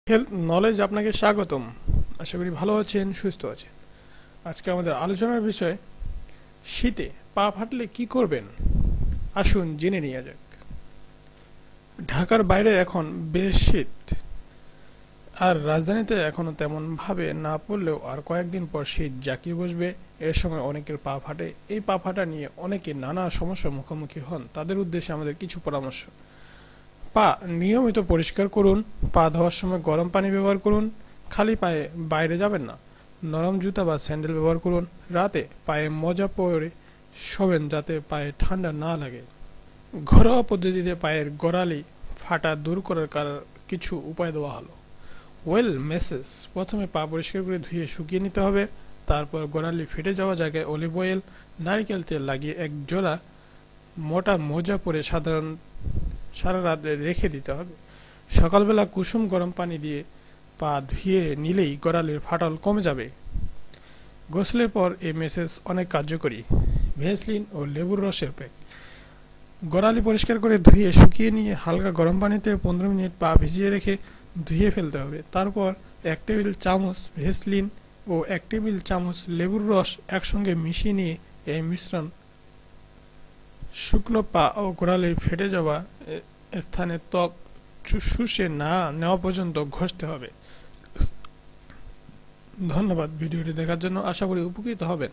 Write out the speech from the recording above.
Health knowledge আপনাকে স্বাগতম। আশা করি ভালো আছেন, সুস্থ আছেন। আজকে আমাদের আলোচনার বিষয় শীতে পা ফাটলে কি করবেন। আসুন জেনে নেওয়া যাক। ঢাকার বাইরে এখন বেশ শীত, আর রাজধানীতে এখনো তেমন ভাবে না পড়লেও আর কয়েকদিন পর শীত জাঁকিয়ে বসবে। এর সময় অনেকের পা ফাটে। এই পা ফাটা নিয়ে অনেকে নানা সমস্যার মুখোমুখি হন। তাদের উদ্দেশ্যে আমাদের কিছু পরামর্শ। পা নিয়মিত পরিষ্কার করুন। পা ধোয়ার সময় গরম পানি ব্যবহার করুন। খালি পায়ে বাইরে যাবেন না। নরম জুতা বা স্যান্ডেল ব্যবহার করুন। রাতে পায়ে মোজা পরে শোবেন যাতে পায়ে ঠান্ডা না লাগে। ঘরোয়া পদ্ধতিতে পায়ের গোড়ালি ফাটা দূর করার কিছু উপায় দেওয়া হলো। ওয়েল মেসেজ: প্রথমে পা পরিষ্কার করে ধুয়ে শুকিয়ে নিতে হবে। তারপর গোড়ালি ফেটে যাওয়া জায়গায় অলিভ অয়েল, নারিকেল তেল লাগিয়ে এক জোড়া মোটা মোজা পরে সারা রাত রেখে দিতে হবে। সকালবেলা কুসুম গরম পানি দিয়ে পা ধুয়ে নিলেই গোড়ালির ফাটল কমে যাবে। গোসলের পর এই মেসেজ অনেক কার্যকরী। ভেসলিন ও লেবুর রসের প্যাক: গোড়ালি পরিষ্কার করে ধুয়ে শুকিয়ে নিয়ে হালকা গরম পানিতে 15 মিনিট পা ভিজিয়ে রেখে ধুয়ে ফেলতে হবে। তারপর 1 টেবিল চামচ ভেসলিন ও 1 টেবিল চামচ লেবুর রস একসঙ্গে মিশিয়ে নিয়ে এই মিশ্রণ শুকনো পা ও গোড়ালির ফেটে যাওয়া স্থানে ত্বক শুষে না নেওয়া পর্যন্ত ঘষতে হবে। ধন্যবাদ ভিডিওটি দেখার জন্য। আশা করি উপকৃত হবেন।